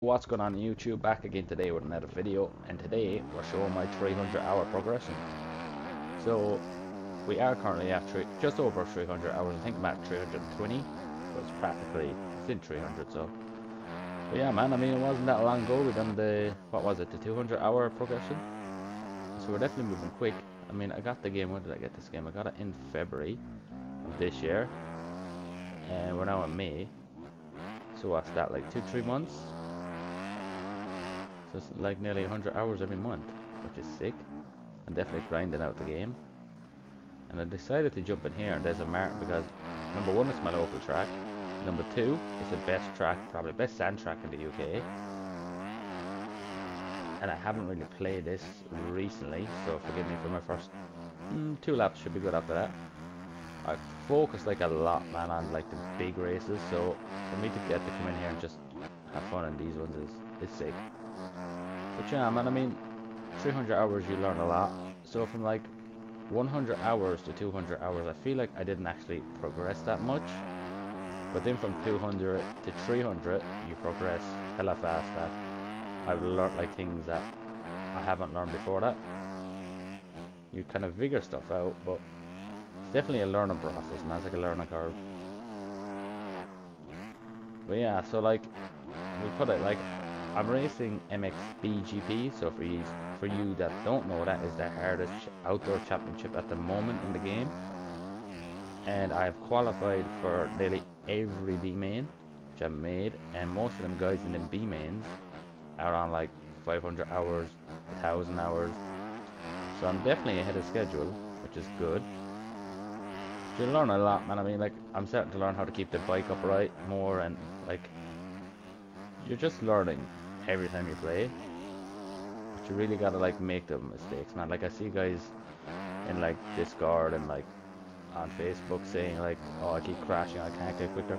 What's going on YouTube? Back again today with another video, and today we're showing my 300-hour progression. So we are currently at just over 300 hours. I think I'm at 320, but it's practically still 300. But yeah, man. I mean, it wasn't that long ago we done the what was it, the 200-hour progression. So we're definitely moving quick. I mean, I got the game. When did I get this game? I got it in February of this year, and we're now in May. So what's that, like 2-3 months? So it's like nearly 100 hours every month, which is sick. I'm definitely grinding out the game. And I decided to jump in here and there's a mark because number one, it's my local track. Number two, it's the best track, probably best sand track in the UK. And I haven't really played this recently, so forgive me for my first 2 laps. Should be good after that. I focus like a lot, man, on like the big races. So for me to get to come in here and just have fun in these ones is sick. But yeah, man, I mean, 300 hours you learn a lot. So from like 100 hours to 200 hours, I feel like I didn't actually progress that much. But then from 200 to 300, you progress hella fast. That I've learned like things that I haven't learned before that. You kind of figure stuff out, but it's definitely a learning process, man. It's like a learning curve. But yeah, so like, we put it like, I'm racing Mxbikes, so for you that don't know, that is the hardest outdoor championship at the moment in the game. And I've qualified for nearly every B main which I've made, and most of them guys in the B mains are on like 500 hours, 1,000 hours. So I'm definitely ahead of schedule, which is good. You learn a lot, man. I mean, like, I'm starting to learn how to keep the bike upright more, and like, you're just learning every time you play. But you really gotta like make the mistakes, man. Like, I see guys in like Discord and like on Facebook saying like, oh, I keep crashing, I can't get quicker.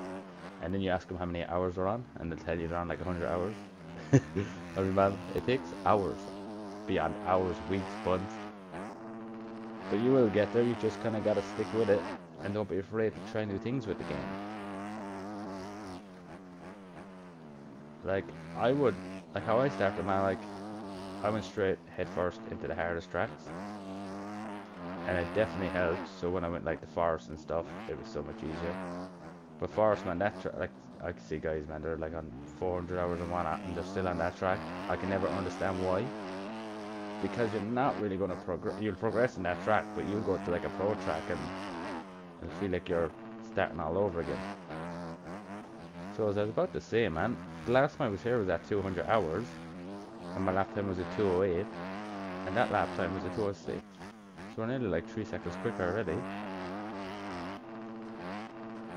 And then you ask them how many hours they're on, and they'll tell you they're on like 100 hours. I mean, man, it takes hours, beyond hours, weeks, months. But you will get there. You just kind of gotta stick with it, and don't be afraid to try new things with the game. Like, I would, like how I started, man, like, I went straight head first into the hardest tracks. And it definitely helped. So when I went like the forest and stuff, it was so much easier. But forest, man, that like, I can see guys, man, they're like on 400 hours and whatnot, and they're still on that track. I can never understand why. Because you're not really going to progress. You'll progress in that track, but you'll go to like a pro track and feel like you're starting all over again. So as I was about to say, man, the last time I was here was at 200 hours, and my lap time was at 208, and that lap time was at 206. So we're nearly like 3 seconds quicker already.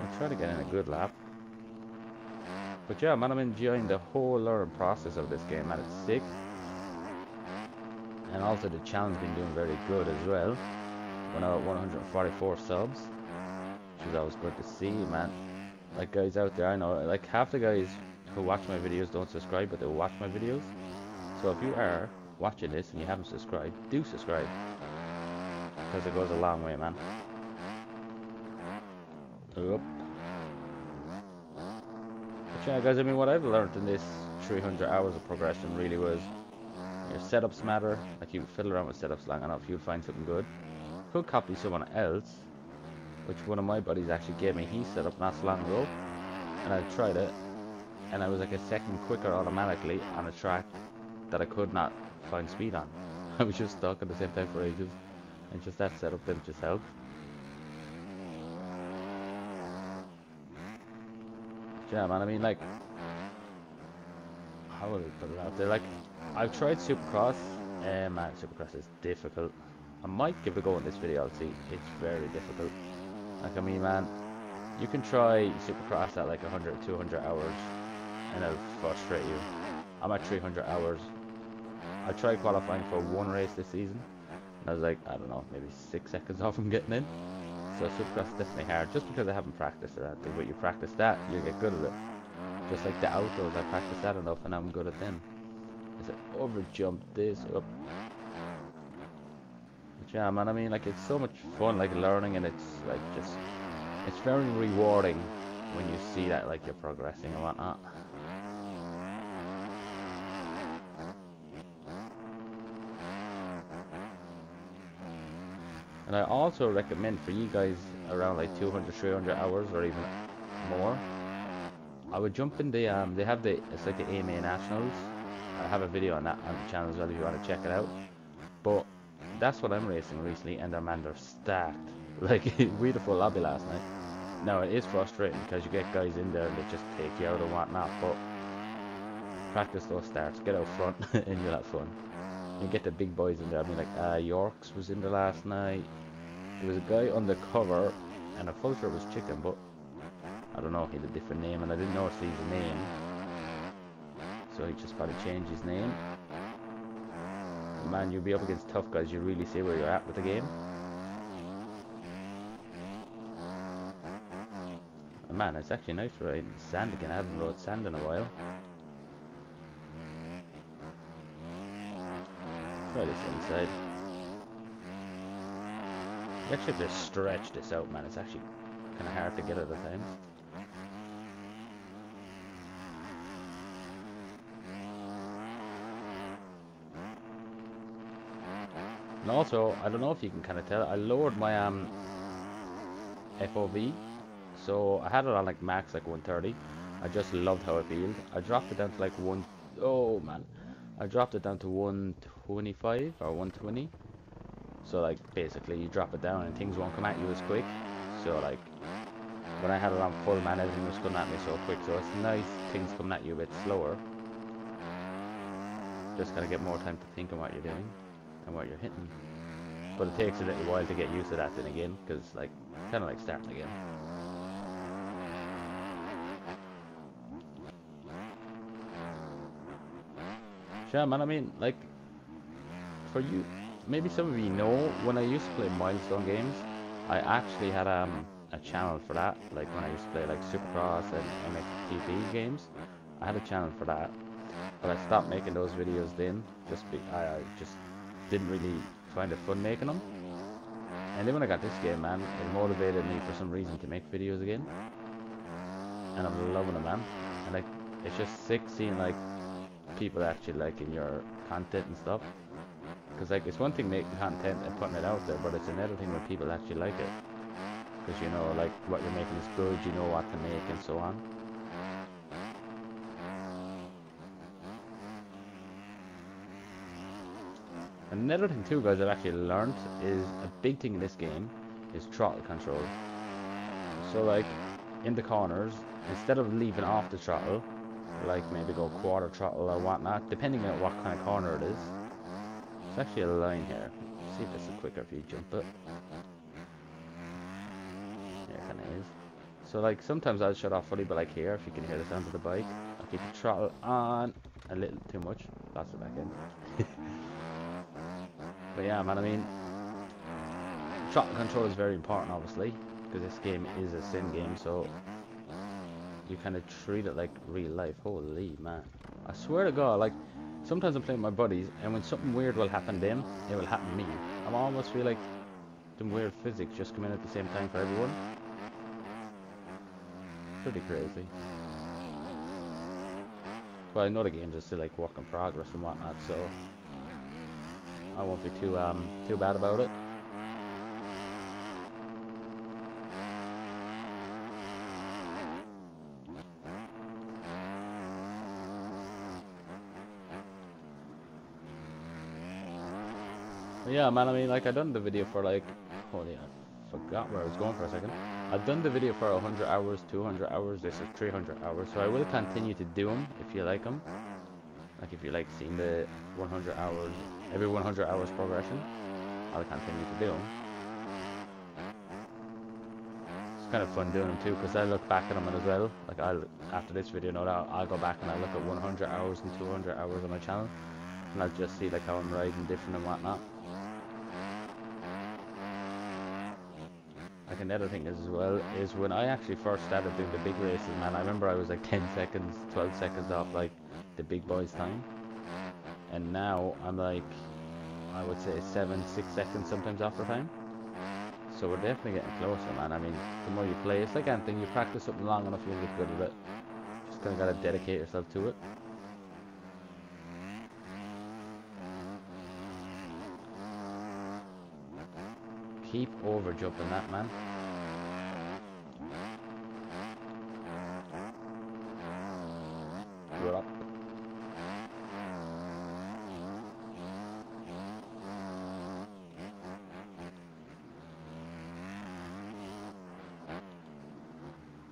I'll try to get in a good lap. But yeah, man, I'm enjoying the whole learning process of this game, man. It's sick. And also the channel's been doing very good as well. We're now at 144 subs, which is always good to see, man. Like, guys out there, I know, like, half the guys who watch my videos don't subscribe, but they watch my videos. So if you are watching this and you haven't subscribed, do subscribe, because it goes a long way, man. But yeah, guys, I mean, what I've learned in this 300 hours of progression really was your setups matter. Like, you fiddle around with setups long enough, you'll find something good. Could copy someone else, which one of my buddies actually gave me. He set up not so long ago, and I tried it, and I was like a second quicker automatically on a track that I could not find speed on. I was just stuck at the same time for ages, and just that setup didn't just help. Yeah, man, I mean, like, how would I put it out there? Like, I've tried Supercross, and man, Supercross is difficult. I might give it a go in this video, I'll see. It's very difficult. Like, I mean, man, you can try Supercross at like 100, 200 hours, and it'll frustrate you. I'm at 300 hours. I tried qualifying for one race this season, and I was like, I don't know, maybe 6 seconds off from getting in. So Supercross is definitely hard, just because I haven't practiced it. But you practice that, you get good at it. Just like the outdoors, I practiced that enough, and I'm good at them. I said, over jump this up. But yeah, man, I mean, like, it's so much fun, like, learning, and it's like just, it's very rewarding when you see that, like, you're progressing and whatnot. And I also recommend for you guys around like 200, 300 hours or even more, I would jump in the they have the, it's like the AMA Nationals. I have a video on that on the channel as well if you want to check it out. But that's what I'm racing recently, and they're stacked. Like we had a full lobby last night. Now it is frustrating because you get guys in there and they just take you out and whatnot, but practice those starts, get out front and you'll have fun. You get the big boys in there. I mean, like Yorks was in there last night. There was a guy undercover, and I'm full sure it was Chicken, but I don't know, he had a different name, and I didn't notice his name, so he just probably changed his name. But man, you'll be up against tough guys. You really see where you're at with the game. And man, it's actually nice riding sand again. I haven't rode sand in a while. Try this inside. You actually have to stretch this out, man. It's actually kind of hard to get at the times. And also, I don't know if you can kind of tell, I lowered my FOV. So I had it on like max, like 130. I just loved how it feels. I dropped it down to like I dropped it down to 125 or 120. So like basically you drop it down and things won't come at you as quick. So like when I had it on full, man, everything was coming at me so quick. So it's nice things coming at you a bit slower. Just gotta get more time to think on what you're doing and what you're hitting. But it takes a little while to get used to that then again, because like kind of like starting again. Yeah, man, I mean, like, for you, maybe some of you know, when I used to play milestone games, I actually had a channel for that. Like when I used to play like Supercross and MXGP games, I had a channel for that. But I stopped making those videos then, I just didn't really find it fun making them. And then when I got this game, man, it motivated me for some reason to make videos again. And I'm loving it, man. And like, it's just sick seeing like people actually liking your content and stuff, because like it's one thing making content and putting it out there, but it's another thing when people actually like it, because you know like what you're making is good, you know what to make and so on. Another thing too, guys, I've actually learned is a big thing in this game is throttle control. So like in the corners, instead of leaving off the throttle, like maybe go quarter throttle or whatnot, depending on what kind of corner it is. There's actually a line here. Let's see if this is quicker if you jump it. Yeah, it kind of is. So like sometimes I'll shut off fully, but like here, if you can hear the sound of the bike, I'll keep the throttle on a little too much. Lost it back in. But yeah, man, I mean, throttle control is very important, obviously, because this game is a sim game, so you kind of treat it like real life. Holy man, I swear to God, like sometimes I'm playing with my buddies, and when something weird will happen to them, it will happen to me. I almost feel like some weird physics just come in at the same time for everyone. Pretty crazy. But I know the games are still like work in progress and whatnot, so I won't be too bad about it. Yeah, man, I mean, like, I done the video for, like, holy, I forgot where I was going for a second. I've done the video for 100 hours, 200 hours, this is 300 hours, so I will continue to do them if you like them. Like, if you like seeing the 100 hours, every 100 hours progression, I'll continue to do them. It's kind of fun doing them too, because I look back at them as well. Like, after this video, I'll go back and I'll look at 100 hours and 200 hours on my channel, and I'll just see, like, how I'm riding different and whatnot. Like another thing as well is when I actually first started doing the big races, man, I remember I was like 10 seconds, 12 seconds off like the big boys time. And now I'm like, I would say 7, 6 seconds sometimes off the time. So we're definitely getting closer, man. I mean, the more you play, it's like anything, you practice something long enough, you'll get good at it. Just kinda gotta dedicate yourself to it. keep over jumping that, man. Good up.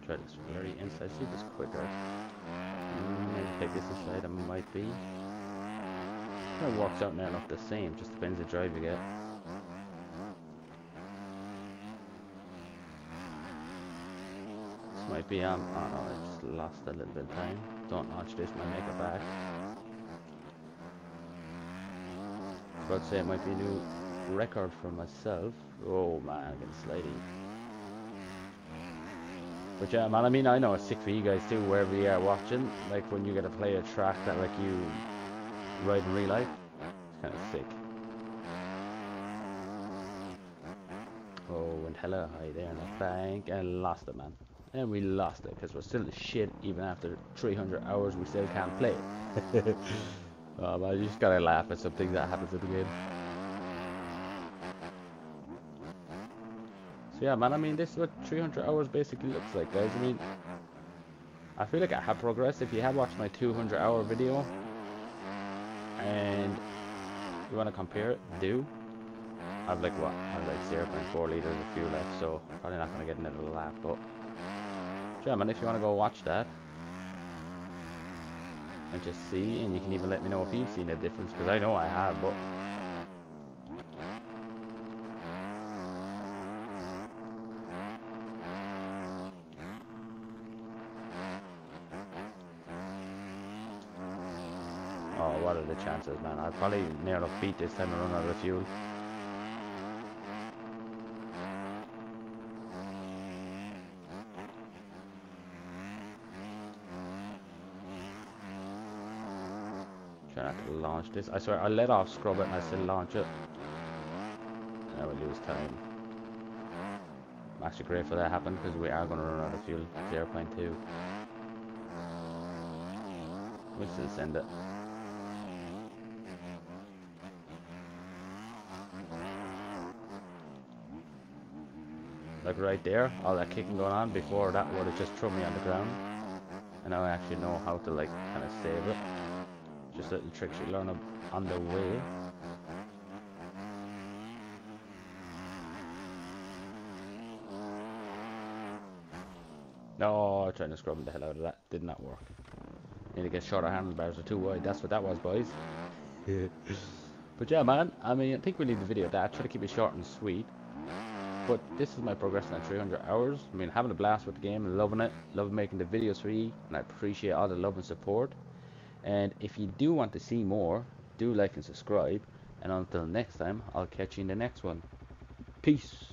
Try this very inside. See this quicker. Maybe take this aside. It might be. It works out now enough the same. Just depends the drive you get. This might be oh no, I just lost a little bit of time. Don't launch this, might make it back. I was about to say it might be a new record for myself. Oh man, I'm getting slidey. But yeah, man, I mean, I know it's sick for you guys too, wherever you are watching. Like when you get to play a track that like you ride in real life. It's kind of sick. Oh, and hella high there in the bank, and lost it, man. And we lost it because we're still the shit. Even after 300 hours, we still can't play. Oh man, you just gotta laugh at something that happens in the game. So yeah, man, I mean, this is what 300 hours basically looks like, guys. I mean, I feel like I have progressed. If you have watched my 200-hour video and you want to compare it, do. I've like what? I have like 0.4 liters of fuel left, so probably not gonna get another lap. But yeah, man, if you want to go watch that and just see, and you can even let me know if you've seen a difference, because I know I have, but. Oh, what are the chances, man? I'll probably near enough beat this time and run out of fuel. Try not to launch this. I swear, I let off scrub it and I still launch it. And I will lose time. I'm actually grateful that happened because we are going to run out of fuel. 0.2. We'll still send it. Like right there, all that kicking going on, before that would have just thrown me on the ground. And now I actually know how to like kind of save it. Just little tricks you learn on the way. No, trying to scrub the hell out of that. Did not work. Need to get shorter handlebars, are too wide. That's what that was, boys. But yeah, man, I mean, I think we leave the video at that. Try to keep it short and sweet. But this is my progression at 300 hours. I mean, having a blast with the game and loving it. Love making the videos for you. And I appreciate all the love and support. And if you do want to see more, do like and subscribe. And until next time, I'll catch you in the next one. Peace.